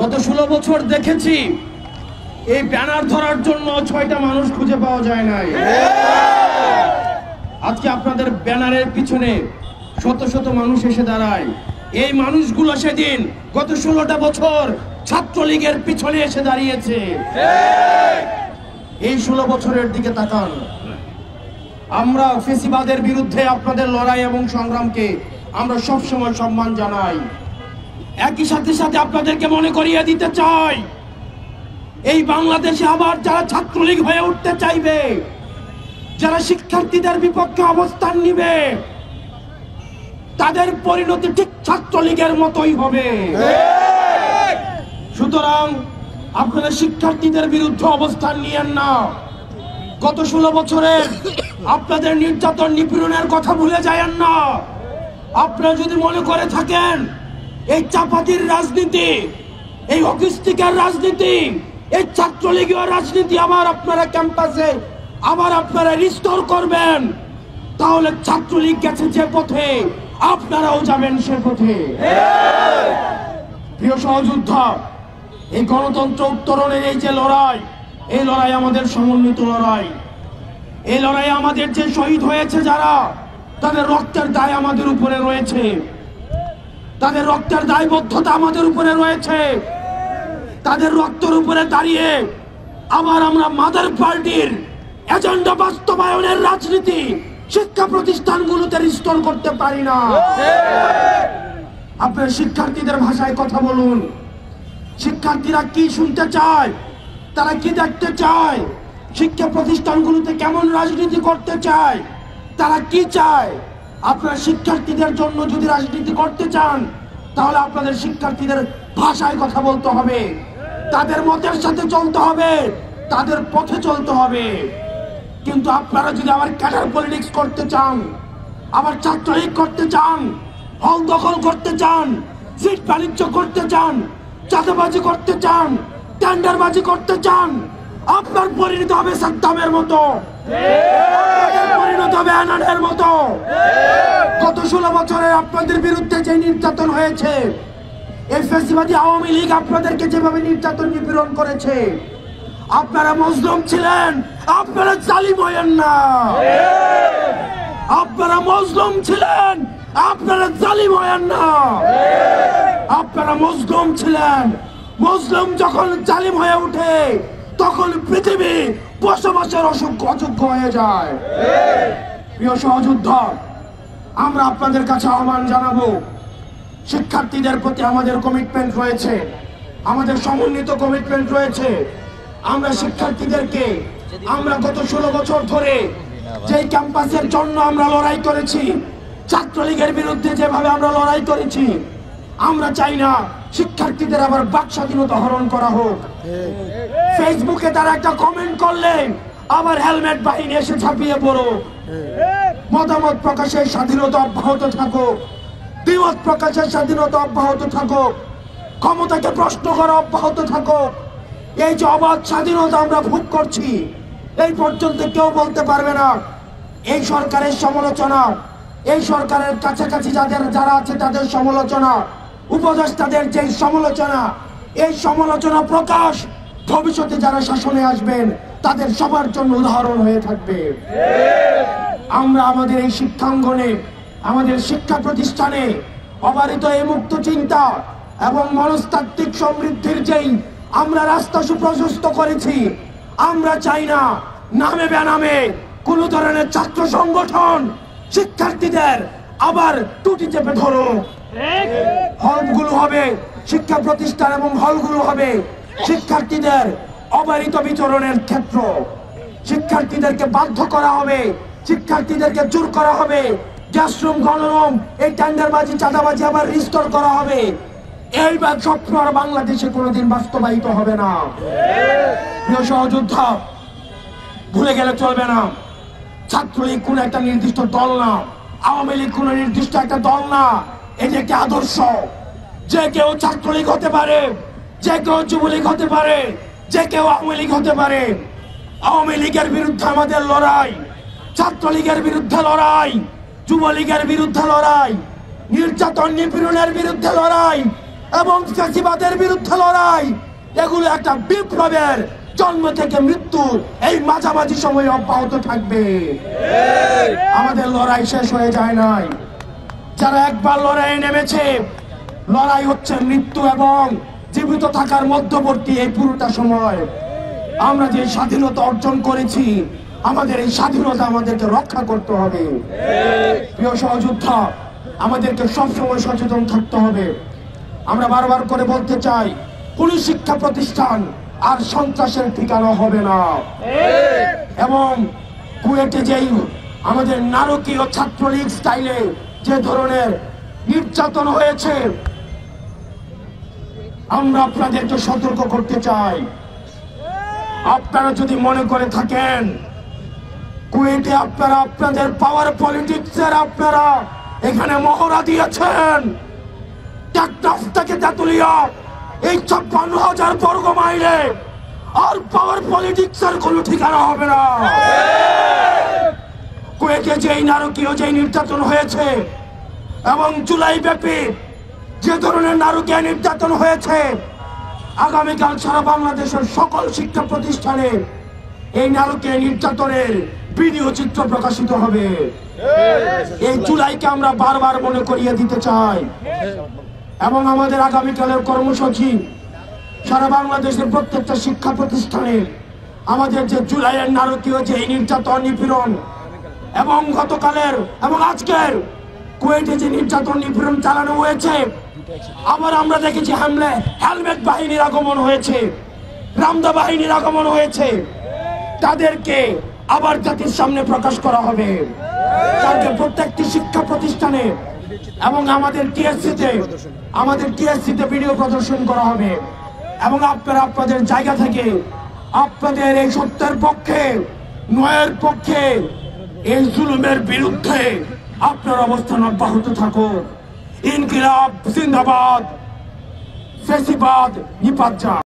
গত 16 বছর দেখেছি এই ব্যানার ধরার জন্য 6টা মানুষ খুঁজে পাওয়া যায় নাই। আজকে আপনাদের ব্যানারের পিছনে শত শত মানুষ এসে দাঁড়ায়। এই মানুষগুলো সেদিন গত 16টা বছর ছাত্রলীগের পিছনে এসে দাঁড়িয়েছে। এই 16 বছরের দিকে তাকান। আমরা ফেসিবাদের বিরুদ্ধে আপনাদের লড়াই এবং সংগ্রামকে আমরা সবসময় সম্মান জানাই। একই সাথে সাথে আপনাদেরকে মনে করিয়ে দিতে চাই, এই বাংলাদেশে আবার যারা ছাত্রলীগ হয়ে উঠতে চাইবে, যারা শিক্ষার্থীদের বিপক্ষে অবস্থান নিবে, তাদের পরিণতি ঠিক ছাত্রলীগের মতোই হবে। সুতরাং আপনারা শিক্ষার্থীদের বিরুদ্ধে অবস্থান নিয়েন না। গত 16 বছরে আপনাদের নির্যাতন নিপীড়নের কথা ভুলে যায়েন না। আপনারা যদি মনে করে থাকেন এই চাপাতির রাজনীতি, এই হকিস্টিকের রাজনীতি, এই ছাত্রলীগীয় রাজনীতি আবার আপনারা ক্যাম্পাসে আবার আপনারা রিস্টোর করবেন, তাহলে ছাত্রলীগ গেছে যে পথে আপনারাও যাবেন সে পথে। প্রিয় সহযোদ্ধা, এই গণতন্ত্র উত্তরণের এই যে লড়াই, এই লড়াই আমাদের সমন্বিত লড়াই। এই লড়াই আমাদের যে শহীদ হয়েছে যারা, তাদের রক্তের দায় আমাদের উপরে রয়েছে, তাদের রক্তের দায়বদ্ধতা আমাদের উপরে রয়েছে। তাদের রক্তের উপরে দাঁড়িয়ে আবার আমরা মাদার পার্টির এজেন্ডা বাস্তবায়নের রাজনীতি শিক্ষা প্রতিষ্ঠানগুলোতে রিস্টোর করতে পারি না। আপনার শিক্ষার্থীদের ভাষায় কথা বলুন। শিক্ষার্থীরা কি শুনতে চায়, তারা কি দেখতে চায়, শিক্ষা প্রতিষ্ঠানগুলোতে কেমন রাজনীতি করতে চায়, তারা কি চায়। আপনারা শিক্ষার্থীদের জন্য যদি রাজনীতি করতে চান, তাহলে আপনাদের শিক্ষার্থীদের ভাষায় কথা বলতে হবে, তাদের মতের সাথে চলতে হবে, তাদের পথে চলতে হবে। কিন্তু আপনারা যদি আবার ক্যাডার পলিটিক্স করতে চান, আবার ছাত্রলীগ করতে চান, হল দখল করতে চান, সিট বাণিজ্য করতে চান, চাঁদাবাজি করতে চান, টেন্ডারবাজি করতে চান, আপনার পরিণত হবে সাদ্দামের মতো, পরিণত হবে আনানের মতো। গত 16 বছরে আপনাদের বিরুদ্ধে যে নির্যাতন হয়েছে, এই ফ্যাসিবাদী আওয়ামী লীগ আপনাদেরকে যেভাবে নির্যাতন নিপীড়ন করেছে, আপনারা মজলুম ছিলেন, আপনারা জালিম হয়েন না। আপনারা মজলুম ছিলেন, আপনারা জালিম হয়েন না। আপনারা মজলুম ছিলেন, মজলুম যখন জালিম হয়ে ওঠে তখন পৃথিবী বসবাসের অযোগ্য হয়ে যায়। প্রিয় সহযোদ্ধা, আমরা আপনাদের কাছে আহ্বান জানাবো, শিক্ষার্থীদের প্রতি আমাদের কমিটমেন্ট রয়েছে, আমাদের সমন্বিত কমিটমেন্ট রয়েছে। আমরা শিক্ষার্থীদেরকে, আমরা গত 16 বছর ধরে যে ক্যাম্পাসের জন্য আমরা লড়াই করেছি, ছাত্রলীগের বিরুদ্ধে যেভাবে আমরা লড়াই করেছি, আমরা চাই না শিক্ষার্থীদের আবার বাক স্বাধীনতা হরণ করা হোক। ফেসবুকে তারা একটা কমেন্ট করলে আবার হেলমেট বাহিনী এসে ঝাঁপিয়ে পড়ো। মতামত প্রকাশের স্বাধীনতা অব্যাহত থাকুক, দ্বিমত প্রকাশের স্বাধীনতা অব্যাহত থাকুক, ক্ষমতাকে প্রশ্ন করা অব্যাহত থাকুক। এই যে অবাধ স্বাধীনতা আমরা ভোগ করছি, এই পর্যন্ত কেউ বলতে পারবে না এই সরকারের সমালোচনা, এই সরকারের কাছাকাছি যারা আছে তাদের সমালোচনা, উপদেষ্টাদের যে সমালোচনা, এই সমালোচনা প্রকাশ ভবিষ্যতে যারা শাসনে আসবেন তাদের সবার জন্য উদাহরণ হয়ে থাকবে। আমরা আমাদের এই শিক্ষাঙ্গনে, আমাদের শিক্ষা প্রতিষ্ঠানে অবারিত এই মুক্ত চিন্তা এবং মনস্তাত্ত্বিক সমৃদ্ধির যেই আমরা রাস্তা সুপ্রশস্ত করেছি, আমরা চাই না নামে বেনামে কোন ধরনের ছাত্র সংগঠন শিক্ষার্থীদের আবার টুটি চেপে ধরো। হলগুলো হবে শিক্ষা প্রতিষ্ঠান এবং হলগুলো হবে শিক্ষার্থীদের অবারিত বিচরণের ক্ষেত্র। শিক্ষার্থীদেরকে বাধ্য করা হবে, শিক্ষার্থীদেরকে জোর করা হবে, ক্লাসরুম গণরুম এই টেন্ডারবাজি চাঁদাবাজি আবার রিস্টোর করা হবে। এই স্বপ্ন আর বাংলাদেশে কোনোদিন বাস্তবায়িত হবে না। প্রিয় সহযোদ্ধা, ভুলে গেলে চলবে না, ছাত্রলীগ কোন একটা নির্দিষ্ট দল না, আওয়ামী লীগ কোন নির্দিষ্ট একটা দল না, এটি একটি আদর্শ। যে কেউ ছাত্রলীগ হতে পারে, যে কেউ যুবলীগ হতে পারে, যে কেউ আওয়ামী লীগ হতে পারে। আওয়ামী লীগের বিরুদ্ধে আমাদের লড়াই, ছাত্রলীগের বিরুদ্ধে লড়াই, যুবলীগের বিরুদ্ধে লড়াই, নির্যাতন নিপীড়নের বিরুদ্ধে লড়াই, এবং ফ্যাসিবাদের বিরুদ্ধে লড়াই, এগুলো একটা বিপ্লবের জন্ম থেকে মৃত্যু এই মাঝামাঝি সময়ে অব্যাহত থাকবে। আমাদের লড়াই শেষ হয়ে যায় নাই। যারা একবার লড়াইয়ে নেমেছে, লড়াই হচ্ছে মৃত্যু এবং জীবিত থাকার মধ্যবর্তী এই পুরোটা সময়। আমরা যে স্বাধীনতা অর্জন করেছি, আমাদের এই স্বাধীনতা আমাদেরকে রক্ষা করতে হবে। প্রিয় সহযোদ্ধা, আমাদেরকে সবসময় সচেতন থাকতে হবে। আমরা বারবার করে বলতে চাই, কোন শিক্ষা প্রতিষ্ঠান আর সন্ত্রাসের ঠিকানা হবে না। এবং কুয়েটে যেই আমাদের নারকীয় ছাত্রলীগ স্টাইলে যে ধরনের নির্যাতন হয়েছে, আমরা আপনাদেরকে সতর্ক করতে চাই। আপনারা যদি মনে করে থাকেন কুয়েটে আপনারা আপনাদের পাওয়ার পলিটিক্সের আপনারা এখানে মহড়া দিয়েছেন, টেকনাফ থেকে তেতুলিয়া এই 56,000 বর্গ মাইলে আর পাওয়ার পলিটিক্সের কোনো ঠিকানা হবে না। কুয়েটে যেই নারকীয় যেই নির্যাতন হয়েছে এবং জুলাই ব্যাপী যে ধরনের নারকীয় নির্যাতন হয়েছে, আগামীকাল সারা বাংলাদেশের সকল শিক্ষা প্রতিষ্ঠানে এই নারকীয় নির্যাতনের ভিডিও চিত্র প্রকাশিত হবে। এই জুলাইকে আমরা বারবার মনে করিয়ে দিতে চাই। এবং আমাদের আগামীকালের কর্মসূচি সারা বাংলাদেশের প্রত্যেকটা শিক্ষা প্রতিষ্ঠানে আমাদের যে জুলাইয়ের নারকীয় যে নির্যাতন নিপীড়ন এবং গতকালের এবং আজকের কুয়েটে যে নির্যাতন নিপীড়ন চালানো হয়েছে, আবার আমরা দেখেছি হেলমেট বাহিনীর আগমন হয়েছে, রামদা বাহিনীর আগমন হয়েছে। তাদেরকে আবার জাতির সামনে প্রকাশ করা হবে। তাকে প্রত্যেকটি শিক্ষা প্রতিষ্ঠানে এবং আমাদের টিএসসিতে ভিডিও প্রদর্শন করা হবে। এবং আপনারা আপনাদের জায়গা থেকে আপনাদের এই সত্যের পক্ষে, ন্যায়ের পক্ষে, এই জুলুমের বিরুদ্ধে আপনার অবস্থান অব্যাহত থাকুক। ইনকিলাব জিন্দাবাদ, ফ্যাসিবাদ নিপাত যাক।